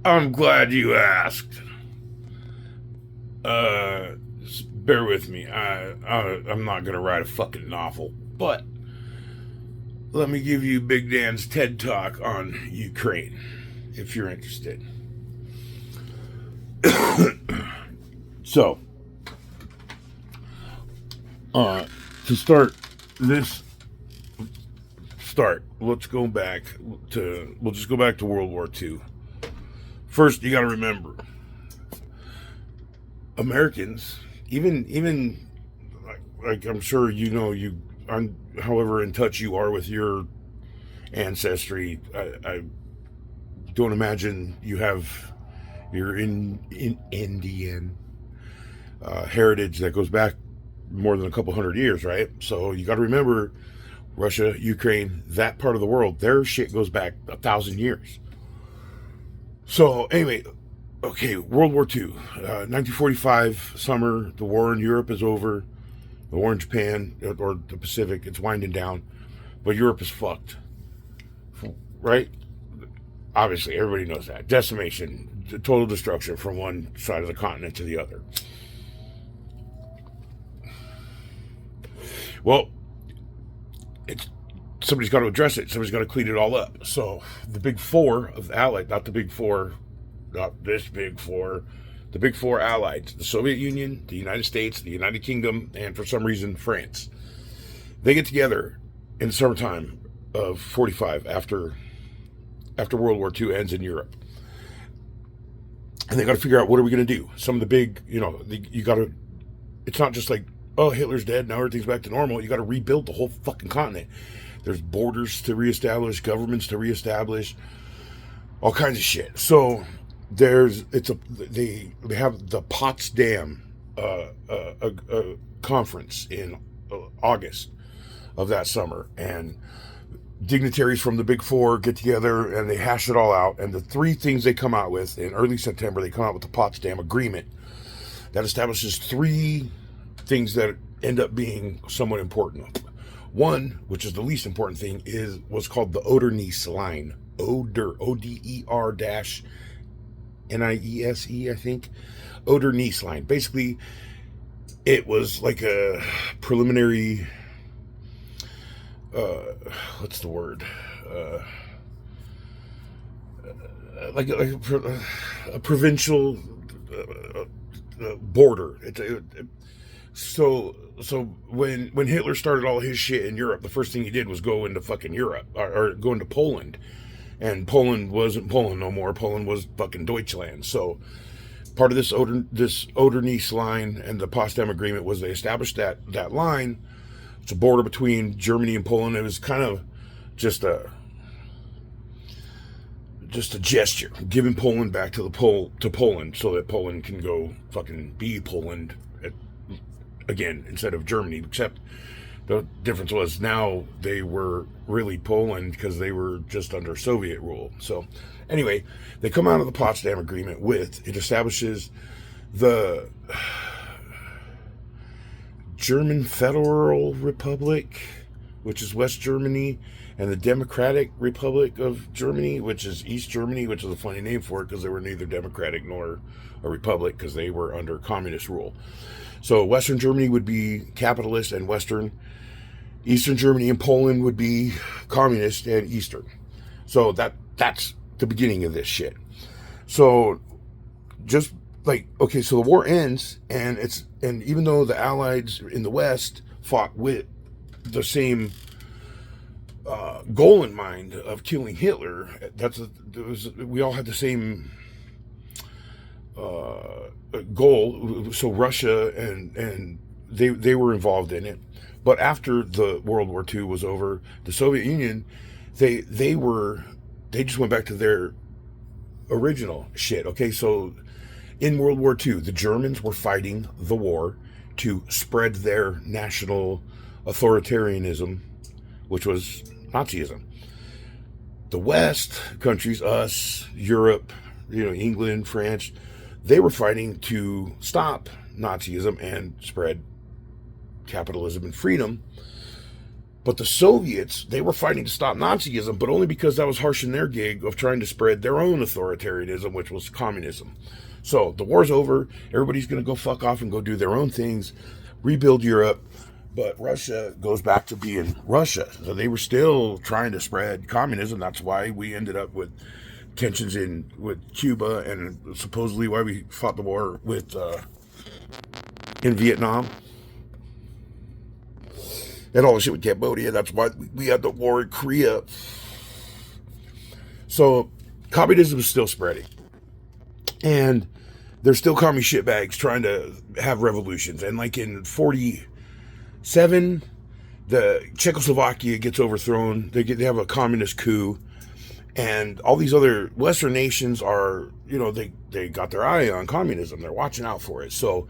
I'm glad you asked. Uh, Bear with me. I'm not gonna write a fucking novel, but let me give you Big Dan's TED Talk on Ukraine, if you're interested. So, uh, to start this let's go back we'll just go back to World War II. First, you got to remember, Americans, even like I'm sure you know you, on however in touch you are with your ancestry. I don't imagine you're in Indian heritage that goes back more than a couple hundred years, right? So you got to remember, Russia, Ukraine, that part of the world, their shit goes back 1,000 years. So anyway, okay, World War II, 1945 summer, the war in Europe is over. The war in Japan or the Pacific, it's winding down, but Europe is fucked, right? Obviously, everybody knows that. Decimation, total destruction from one side of the continent to the other. Well, it's somebody's got to address it. Somebody's got to clean it all up. So the big four of the Allied, not the big four, not this big four, the big four allies, the Soviet Union, the United States, the United Kingdom, and for some reason, France. They get together in the summertime of 45 after World War II ends in Europe. And they got to figure out, what are we going to do? Some of the big, you got to, it's not just like, oh, Hitler's dead, now everything's back to normal. You got to rebuild the whole fucking continent. There's borders to reestablish, governments to reestablish, all kinds of shit. So they have the Potsdam conference in August of that summer, and dignitaries from the big four get together and they hash it all out. And the three things they come out with in early September, they come out with the Potsdam Agreement that establishes three things that end up being somewhat important. One, which is the least important thing, is what's called the Oder-Neisse line. Oder dash Niese, I think. Oder-Neisse line. Basically, it was like a preliminary, what's the word? Like a provincial border. So when Hitler started all his shit in Europe, the first thing he did was go into fucking Europe, or go into Poland. And Poland wasn't Poland no more. Poland was fucking Deutschland. So part of this Oder-Neisse line and the Potsdam Agreement was they established that line. It's a border between Germany and Poland. It was kind of just a gesture, giving Poland back to Poland, so that Poland can go fucking be Poland again instead of Germany. Except the difference was now they were really Poland because they were just under Soviet rule. So anyway, they come out of the Potsdam Agreement with, it establishes the German Federal Republic, which is West Germany, and the Democratic Republic of Germany, which is East Germany, which is a funny name for it because they were neither democratic nor a republic because they were under communist rule. So Western Germany would be capitalist and Western. Eastern Germany and Poland would be communist and Eastern. So that's the beginning of this shit. So just like, okay, so the war ends, and even though the Allies in the West fought with the same goal in mind of killing Hitler, we all had the same goal. So Russia and they were involved in it. But after the World War II was over, the Soviet Union, they just went back to their original shit. Okay, so in World War II, the Germans were fighting the war to spread their national authoritarianism, which was Nazism. The West countries, us, Europe, England, France, they were fighting to stop Nazism and spread capitalism and freedom But the Soviets, they were fighting to stop Nazism, but only because that was harshing their gig of trying to spread their own authoritarianism, which was communism. So the war's over. Everybody's going to go fuck off and go do their own things, rebuild Europe. But Russia goes back to being Russia. So they were still trying to spread communism. That's why we ended up with tensions with Cuba, and supposedly why we fought the war with in Vietnam. And all the shit with Cambodia. That's why we had the war in Korea. So communism is still spreading. And there's still commie shitbags trying to have revolutions. And like in 47, the Czechoslovakia gets overthrown. They have a communist coup. And all these other Western nations are, they got their eye on communism. They're watching out for it. So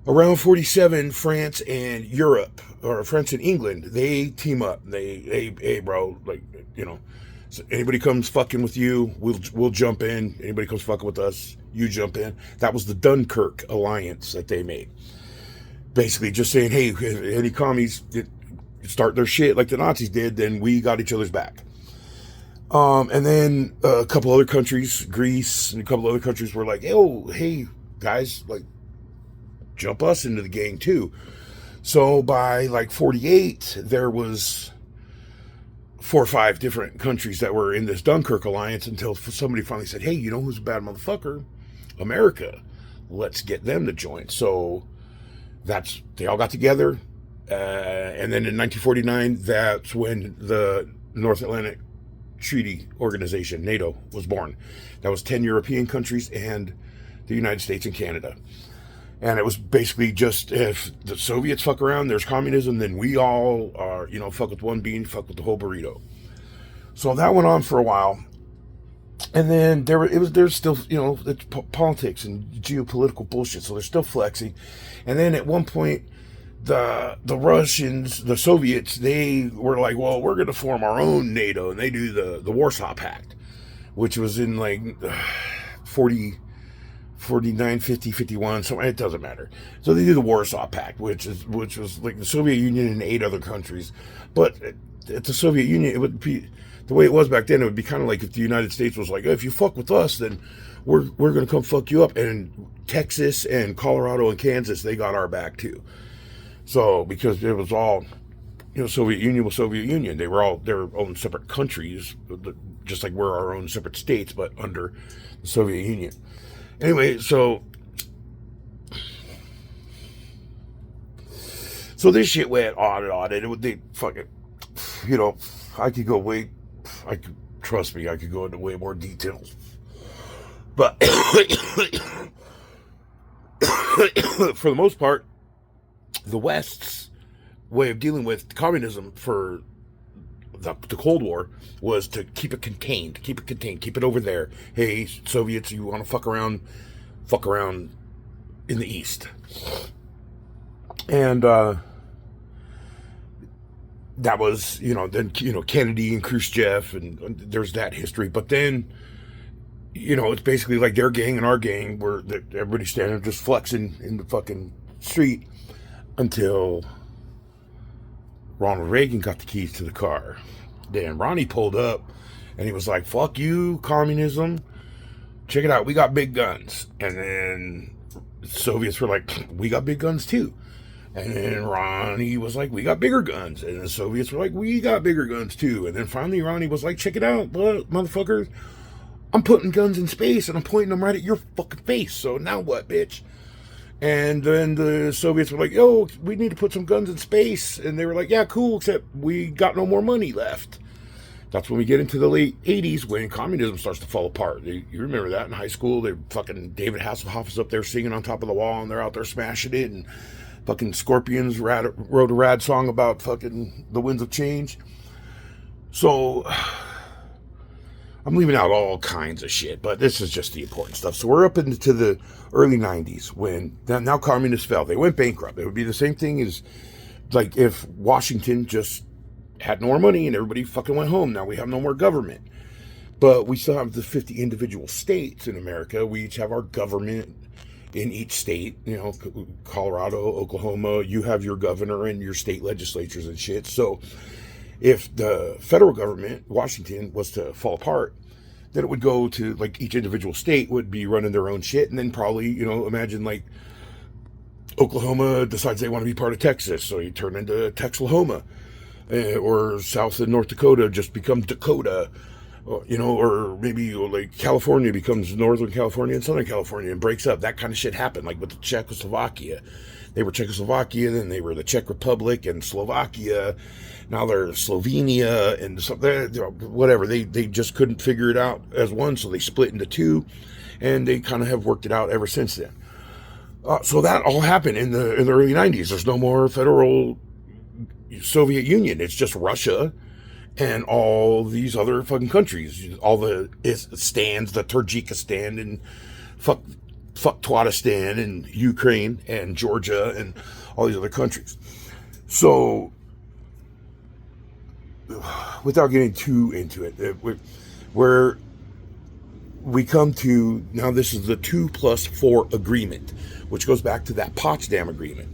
around 47, France and Europe, or France and England, they team up. Hey, bro, so anybody comes fucking with you, we'll jump in. Anybody comes fucking with us, you jump in. That was the Dunkirk alliance that they made. Basically just saying, hey, if any commies start their shit like the Nazis did, then we got each other's back. And then a couple other countries, Greece and a couple other countries were like, hey, guys, jump us into the gang too. So by 48, there was 4 or 5 different countries that were in this Dunkirk alliance until somebody finally said, hey, you know who's a bad motherfucker? America. Let's get them to join. So they all got together. And then in 1949, that's when the North Atlantic Treaty Organization, NATO, was born. That was 10 European countries and the United States and Canada. And it was basically just, if the Soviets fuck around, there's communism, then we all are, fuck with one bean, fuck with the whole burrito. So that went on for a while. And then there's still, it's politics and geopolitical bullshit. So they're still flexing. And then at one point, the Russians, the Soviets, they were like, well, we're going to form our own NATO. And they do the Warsaw Pact, which was in 49, 50, 51, so it doesn't matter. So they do the Warsaw Pact, which was like the Soviet Union and 8 other countries. But at the Soviet Union, it would be, the way it was back then, it would be kind of like if the United States was like, if you fuck with us, then we're going to come fuck you up. And Texas and Colorado and Kansas, they got our back too. So, because it was all, Soviet Union was Soviet Union. They were all their own separate countries, just like we're our own separate states, but under the Soviet Union. Anyway, so this shit went on and on, and they fucking, I could go trust me, I could go into way more details. But for the most part, the West's way of dealing with communism for the Cold War was to keep it contained, keep it over there. Hey, Soviets, you want to fuck around in the East. And that was, then, Kennedy and Khrushchev, and there's that history. But then, it's basically like their gang and our gang, where everybody's standing just flexing in the fucking street until Ronald Reagan got the keys to the car. Then Ronnie pulled up and he was like, fuck you, communism. Check it out, we got big guns. And then the Soviets were like, we got big guns too. And then Ronnie was like, we got bigger guns. And the Soviets were like, we got bigger guns too. And then finally Ronnie was like, check it out, motherfuckers. I'm putting guns in space and I'm pointing them right at your fucking face. So now what, bitch? And then the Soviets were like, yo, we need to put some guns in space. And they were like, yeah, cool, except we got no more money left. That's when we get into the late 80s, when communism starts to fall apart. You remember that in high school? They fucking, David Hasselhoff is up there singing on top of the wall, and they're out there smashing it. And fucking Scorpions wrote a rad song about fucking the winds of change. So I'm leaving out all kinds of shit, but this is just the important stuff. So we're up into the early 90s when now communists fell. They went bankrupt. It would be the same thing as like if Washington just had no more money and everybody fucking went home. Now we have no more government. But we still have the 50 individual states in America. We each have our government in each state. You know, Colorado, Oklahoma, you have your governor and your state legislatures and shit. So if the federal government, Washington, was to fall apart, then it would go to, like, each individual state would be running their own shit, and then probably, you know, imagine like Oklahoma decides they want to be part of Texas, so you turn into Texlahoma, or South and North Dakota just become Dakota, you know, or maybe like California becomes Northern California and Southern California and breaks up. That kind of shit happened, like with the Czechoslovakia. They were Czechoslovakia, then they were the Czech Republic and Slovakia. Now they're Slovenia and whatever. They just couldn't figure it out as one, so they split into two, and they kind of have worked it out ever since then. So that all happened in the early 90s. There's no more federal Soviet Union. It's just Russia and all these other fucking countries. All the stands, the Tajikistan and fuck Twatistan and Ukraine and Georgia and all these other countries. So, without getting too into it, where we come to now, this is the 2+4 agreement, which goes back to that Potsdam agreement.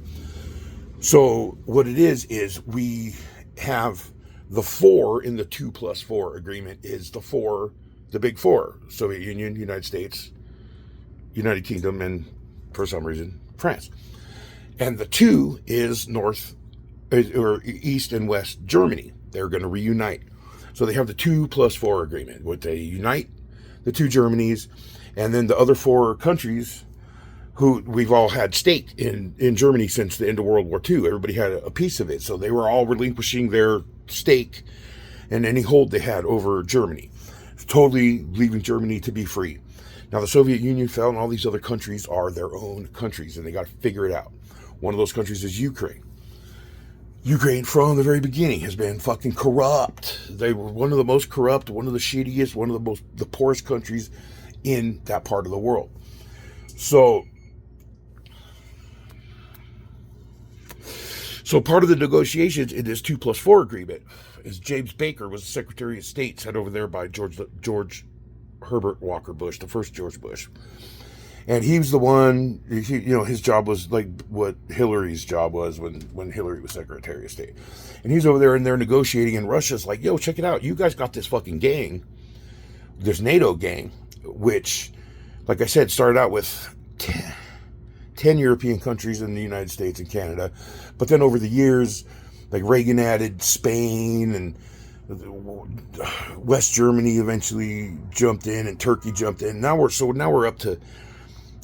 So what it is we have the 4 in the 2+4 agreement is the big four: Soviet Union, United States, United Kingdom, and for some reason France. And the 2 is North or East and West Germany. They're going to reunite. So they have the 2+4 agreement, where they unite the 2 Germanys, and then the other 4 countries who we've all had stake in Germany since the end of World War II. Everybody had a piece of it. So they were all relinquishing their stake and any hold they had over Germany, totally leaving Germany to be free. Now the Soviet Union fell, and all these other countries are their own countries, and they got to figure it out. One of those countries is Ukraine. Ukraine, from the very beginning, has been fucking corrupt. They were one of the most corrupt, one of the shittiest, one of the poorest countries in that part of the world. So part of the negotiations in this 2+4 agreement is James Baker was the Secretary of State, sent over there by George Herbert Walker Bush, the first George Bush. And he was the one, his job was like what Hillary's job was when Hillary was Secretary of State. And he's over there and they're negotiating, and Russia's like, yo, check it out. You guys got this fucking gang, this NATO gang, which, like I said, started out with 10 European countries in the United States and Canada. But then over the years, like Reagan added Spain, and West Germany eventually jumped in, and Turkey jumped in. Now we're up to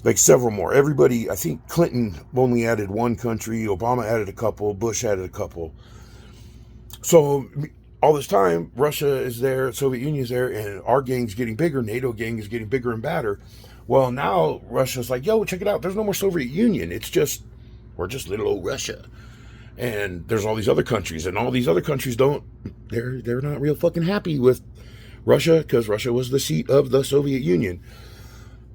like several more. Everybody, I think Clinton only added 1 country, Obama added a couple, Bush added a couple. So all this time, Russia is there, Soviet Union is there, and our gang's getting bigger, NATO gang is getting bigger and badder. Well, now Russia's like, yo, check it out. There's no more Soviet Union. We're just little old Russia. And there's all these other countries, and all these other countries they're not real fucking happy with Russia, because Russia was the seat of the Soviet Union.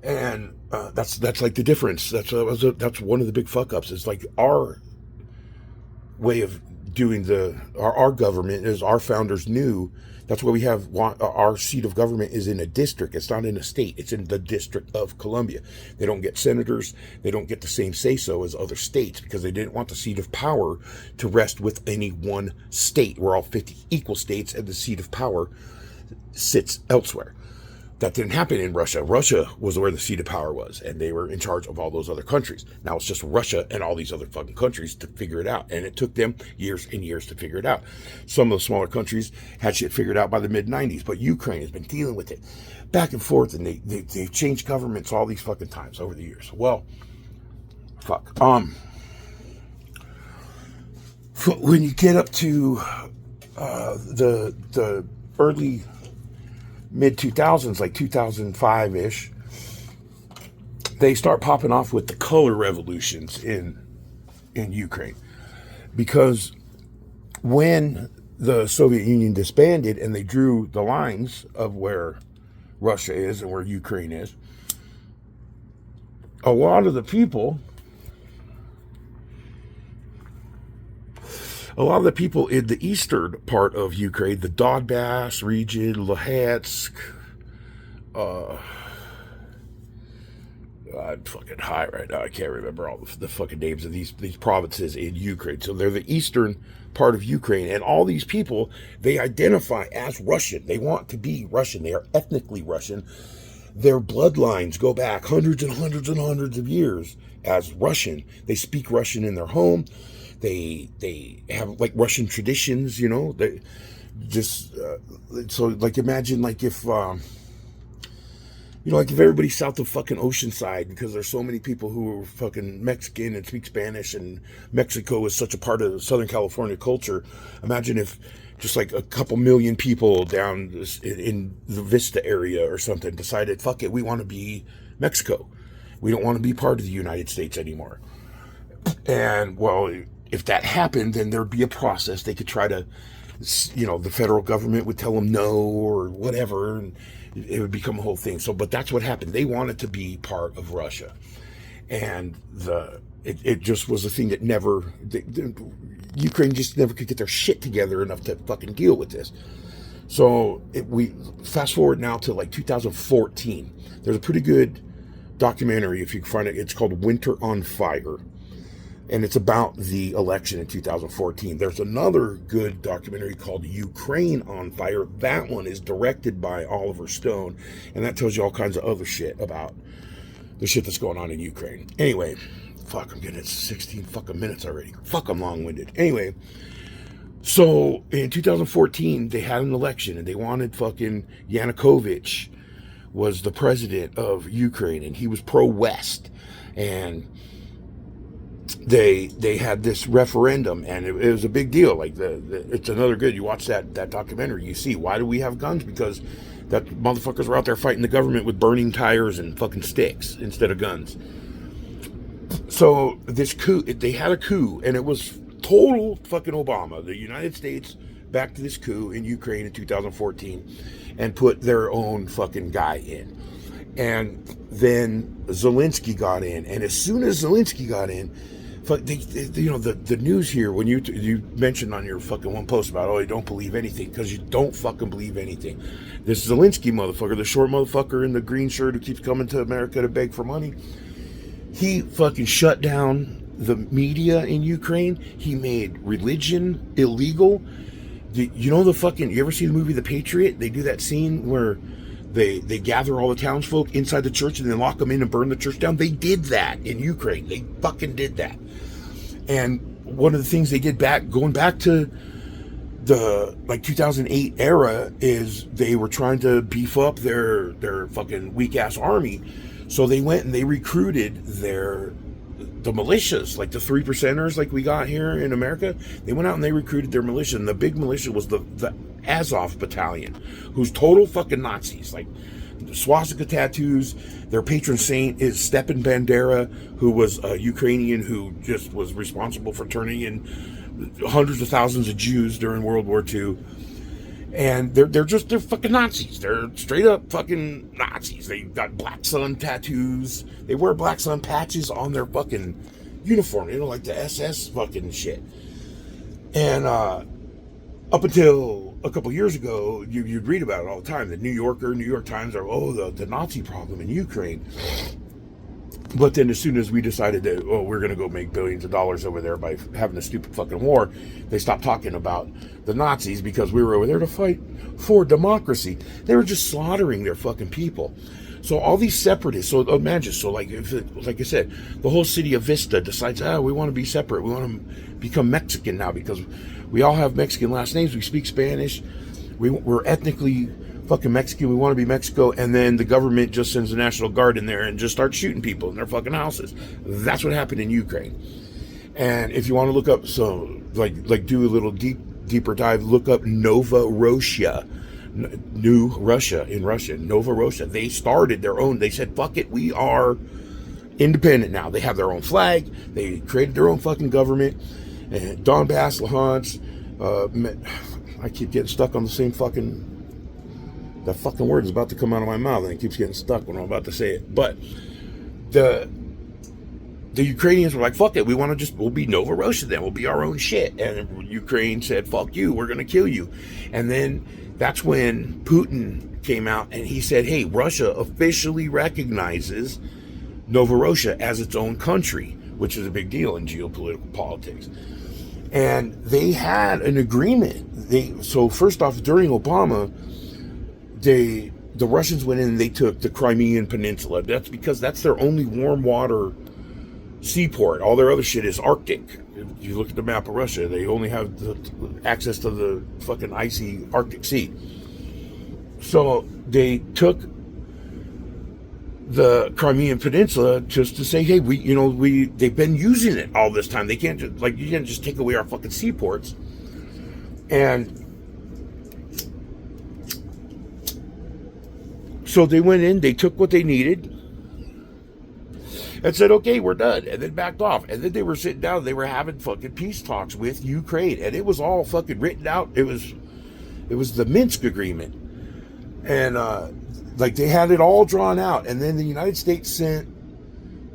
And that's like the difference. That's one of the big fuck ups. It's like our way of doing our government is our founders knew. That's why we have our seat of government is in a district. It's not in a state. It's in the District of Columbia. They don't get senators. They don't get the same say-so as other states, because they didn't want the seat of power to rest with any one state. We're all 50 equal states, and the seat of power sits elsewhere. That didn't happen in Russia. Russia was where the seat of power was, and they were in charge of all those other countries. Now it's just Russia and all these other fucking countries to figure it out, and it took them years and years to figure it out. Some of the smaller countries had shit figured out by the mid-90s, but Ukraine has been dealing with it back and forth, and they've changed governments all these fucking times over the years. Well, fuck. When you get up to the early mid-2000s, like 2005-ish, they start popping off with the color revolutions in Ukraine. Because when the Soviet Union disbanded and they drew the lines of where Russia is and where Ukraine is, a lot of the people in the eastern part of Ukraine, the Donbass region, Luhansk, I'm fucking high right now. I can't remember all the fucking names of these provinces in Ukraine. So they're the eastern part of Ukraine, and all these people, they identify as Russian. They want to be Russian. They are ethnically Russian. Their bloodlines go back hundreds and hundreds and hundreds of years as Russian. They speak Russian in their home. They have like Russian traditions, you know. They just so like imagine like if you know, like if everybody south of fucking Oceanside, because there's so many people who are fucking Mexican and speak Spanish, and Mexico is such a part of Southern California culture. Imagine if just like a couple million people down in the Vista area or something decided, fuck it, we want to be Mexico. We don't want to be part of the United States anymore. And well, if that happened, then there'd be a process. They could try to, you know, the federal government would tell them no or whatever, and it would become a whole thing. So, but that's what happened. They wanted to be part of Russia, and it just was a thing that never, Ukraine just never could get their shit together enough to fucking deal with this. So we fast forward now to like 2014. There's a pretty good documentary, if you can find it. It's called Winter on Fire, and it's about the election in 2014. There's another good documentary called Ukraine on Fire. That one is directed by Oliver Stone, and that tells you all kinds of other shit about the shit that's going on in Ukraine. Anyway, fuck, I'm getting at 16 fucking minutes already. Fuck, I'm long-winded. Anyway, so in 2014, they had an election, and they wanted fucking Yanukovych was the president of Ukraine, and he was pro-West, and they had this referendum, and it was a big deal. Like it's another good. You watch that documentary, you see why do we have guns? Because that motherfuckers were out there fighting the government with burning tires and fucking sticks instead of guns. So this coup, they had a coup, and it was total fucking Obama. The United States backed this coup in Ukraine in 2014 and put their own fucking guy in. And then Zelensky got in, and as soon as Zelensky got in, you know, the news here, when you mentioned on your fucking one post about, oh, you don't believe anything, because you don't fucking believe anything. This Zelensky motherfucker, the short motherfucker in the green shirt who keeps coming to America to beg for money, he fucking shut down the media in Ukraine. He made religion illegal. You know you ever see the movie The Patriot? They do that scene where they gather all the townsfolk inside the church and then lock them in and burn the church down. They did that in Ukraine. They fucking did that. And one of the things they did going back to the like 2008 era is they were trying to beef up their fucking weak ass army. So they went and they recruited the militias, like the 3%ers like we got here in America. They went out and they recruited their militia, and the big militia was the Azov battalion, who's total fucking Nazis, like swastika tattoos. Their patron saint is Stepan Bandera, who was a Ukrainian who just was responsible for turning in hundreds of thousands of Jews during World War II. And they're fucking Nazis. They're straight up fucking Nazis. They got black sun tattoos. They wear black sun patches on their fucking uniform, you know, like the SS fucking shit. And up until a couple years ago, you'd read about it all the time. The New York Times are, the Nazi problem in Ukraine. But then as soon as we decided that, we're going to go make billions of dollars over there by having a stupid fucking war, they stopped talking about the Nazis because we were over there to fight for democracy. They were just slaughtering their fucking people. So all these separatists, so imagine, like I said, the whole city of Vista decides, we want to be separate. We want to become Mexican now because we all have Mexican last names. We speak Spanish. We're ethnically fucking Mexican. We want to be Mexico. And then the government just sends the National Guard in there and just starts shooting people in their fucking houses. That's what happened in Ukraine. And if you want to look up, like do a little deeper dive, look up Nova Russia. New Russia in Russian, Nova Russia. They started their own. They said, fuck it, we are independent now. They have their own flag. They created their own fucking government. And Donbass, Luhansk, I keep getting stuck on the same that fucking word is about to come out of my mouth and it keeps getting stuck when I'm about to say it. But the Ukrainians were like, fuck it, we'll be Nova Russia then. We'll be our own shit. And Ukraine said, fuck you, we're going to kill you. And then that's when Putin came out and he said, hey, Russia officially recognizes Novorossiysk as its own country, which is a big deal in geopolitical politics. And they had an agreement. So first off, during Obama, the Russians went in and they took the Crimean Peninsula. That's because that's their only warm water seaport. All their other shit is Arctic. If you look at the map of Russia, they only have access to the fucking icy Arctic Sea. So they took the Crimean Peninsula just to say, hey, they've been using it all this time. They can't just, you can't just take away our fucking seaports. And so they went in, they took what they needed, and said, okay, we're done, and then backed off. And then they were sitting down, they were having fucking peace talks with Ukraine, and it was all fucking written out. It was the Minsk agreement. And they had it all drawn out. And then the United States sent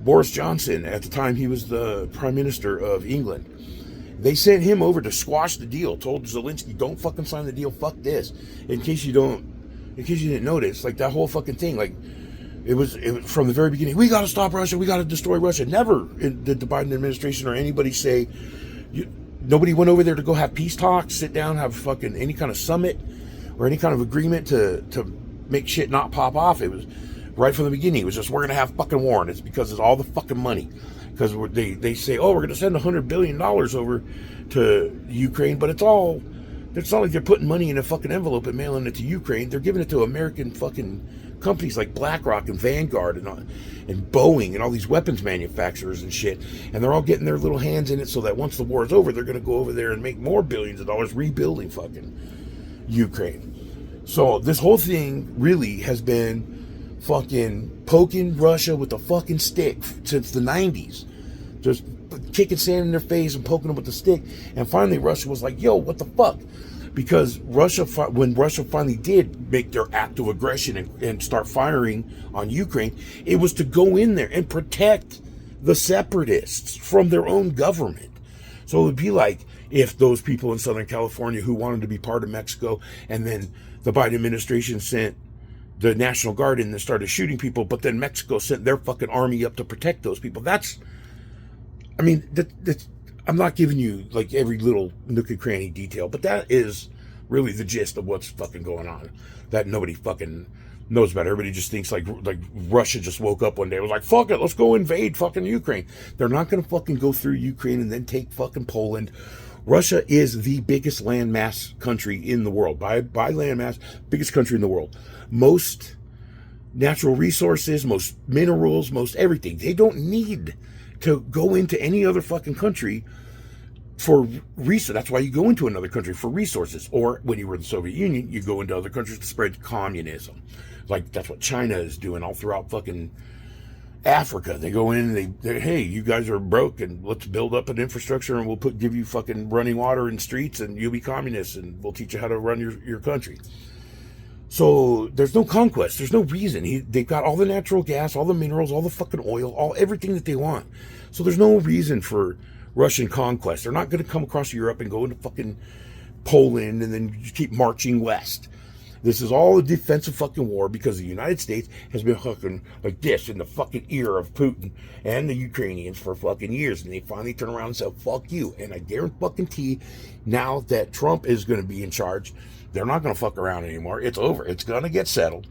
Boris Johnson, at the time he was the Prime Minister of England. They sent him over to squash the deal, told Zelensky, don't fucking sign the deal, fuck this. In case you didn't notice, that whole fucking thing, it was from the very beginning, we gotta stop Russia, we gotta destroy Russia. Never did the Biden administration or anybody say, nobody went over there to go have peace talks, sit down, have fucking any kind of summit or any kind of agreement to make shit not pop off. It was right from the beginning. It was just, we're going to have fucking war, and it's because it's all the fucking money. Because they say, oh, we're going to send $100 billion over to Ukraine, but it's not like they're putting money in a fucking envelope and mailing it to Ukraine. They're giving it to American fucking companies like BlackRock and Vanguard and Boeing and all these weapons manufacturers and shit. And they're all getting their little hands in it so that once the war is over, they're going to go over there and make more billions of dollars rebuilding fucking Ukraine. So this whole thing really has been fucking poking Russia with a fucking stick since the 90s. Just kicking sand in their face and poking them with the stick. And finally Russia was like, yo, what the fuck? Because when Russia finally did make their act of aggression and start firing on Ukraine, it was to go in there and protect the separatists from their own government. So it would be like if those people in Southern California who wanted to be part of Mexico, and then the Biden administration sent the National Guard in and started shooting people, but then Mexico sent their fucking army up to protect those people. That's I'm not giving you every little nook and cranny detail, but that is really the gist of what's fucking going on that nobody fucking knows about. Everybody just thinks like Russia just woke up one day and was like, fuck it, let's go invade fucking Ukraine. They're not going to fucking go through Ukraine and then take fucking Poland. Russia is the biggest landmass country in the world. By landmass, biggest country in the world. Most natural resources, most minerals, most everything. They don't need to go into any other fucking country for resources. That's why you go into another country for resources. Or when you were in the Soviet Union, you go into other countries to spread communism. That's what China is doing all throughout fucking Africa. They go in and they hey, you guys are broke and let's build up an infrastructure and we'll give you fucking running water and streets and you'll be communists and we'll teach you how to run your country. So there's no conquest. There's no reason. They've got all the natural gas, all the minerals, all the fucking oil, everything that they want. So there's no reason for Russian conquest. They're not going to come across Europe and go into fucking Poland and then just keep marching west. This is all a defensive fucking war because the United States has been fucking like this in the fucking ear of Putin and the Ukrainians for fucking years. And they finally turn around and say, fuck you. And I guarantee now that Trump is going to be in charge, they're not going to fuck around anymore. It's over. It's going to get settled.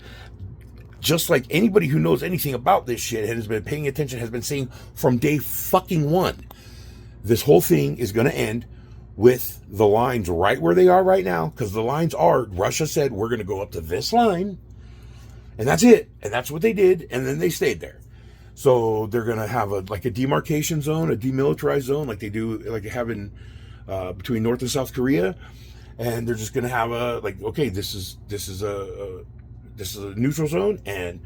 Just like anybody who knows anything about this shit and has been paying attention has been saying from day fucking one, this whole thing is going to end with the lines right where they are right now, because the lines are, Russia said, we're going to go up to this line, and that's it. And that's what they did, and then they stayed there. So they're going to have a demarcation zone, a demilitarized zone, like they do, like they have in between North and South Korea, and they're just going to have this is a neutral zone, and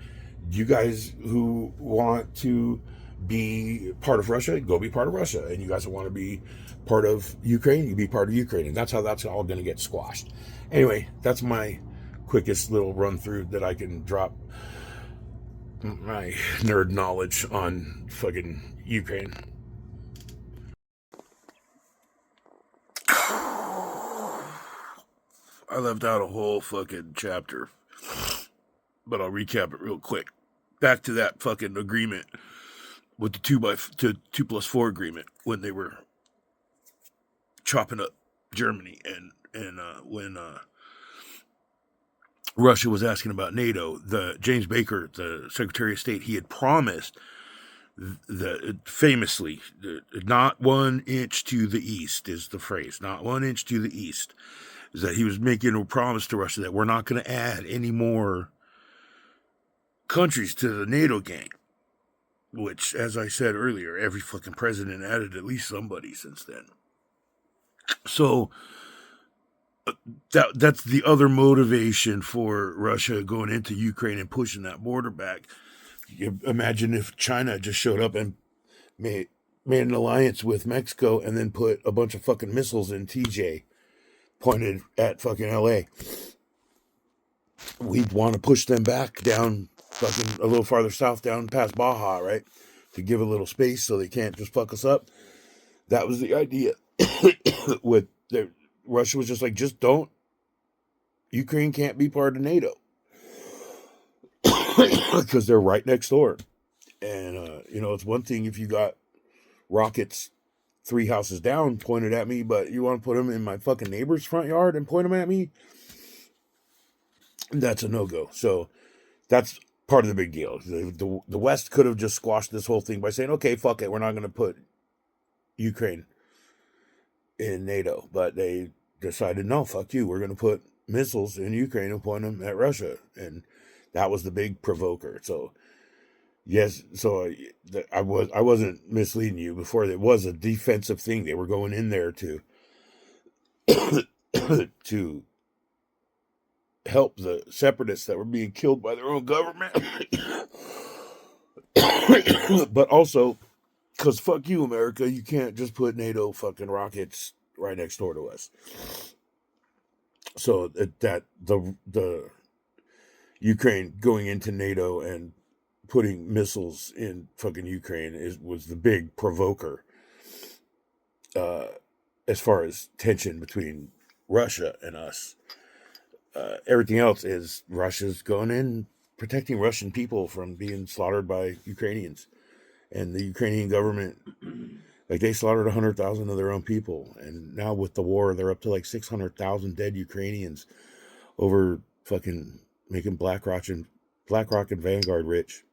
you guys who want to be part of Russia, go be part of Russia, and you guys who want to be part of Ukraine, you be part of Ukraine, and that's how that's all going to get squashed. Anyway, that's my quickest little run through that I can drop my nerd knowledge on fucking Ukraine. I left out a whole fucking chapter, but I'll recap it real quick. Back to that fucking agreement with the 2+4 agreement when they were chopping up Germany, and when Russia was asking about NATO, the James Baker, the Secretary of State, he had promised famously, not 1 inch to the east is the phrase, not 1 inch to the east, is that he was making a promise to Russia that we're not going to add any more countries to the NATO gang, which, as I said earlier, every fucking president added at least somebody since then. So that's the other motivation for Russia going into Ukraine and pushing that border back. You imagine if China just showed up and made an alliance with Mexico and then put a bunch of fucking missiles in TJ pointed at fucking LA. We'd want to push them back down fucking a little farther south, down past Baja, right? To give a little space so they can't just fuck us up. That was the idea. With Russia was just like, just don't. Ukraine can't be part of NATO. Because they're right next door. And, it's one thing if you got rockets 3 houses down pointed at me, but you want to put them in my fucking neighbor's front yard and point them at me? That's a no-go. So that's part of the big deal. The West could have just squashed this whole thing by saying, okay, fuck it, we're not going to put Ukraine in NATO. But they decided, no, fuck you, we're going to put missiles in Ukraine and point them at Russia. And that was the big provoker. So yes, so I wasn't misleading you before. It was a defensive thing. They were going in there to to help the separatists that were being killed by their own government. But also, because fuck you, America, you can't just put NATO fucking rockets right next door to us. So that the Ukraine going into NATO and putting missiles in fucking Ukraine was the big provoker as far as tension between Russia and us. Everything else is Russia's going in, protecting Russian people from being slaughtered by Ukrainians. And the Ukrainian government, like, they slaughtered 100,000 of their own people. And now with the war, they're up to like 600,000 dead Ukrainians over fucking making BlackRock and Vanguard rich.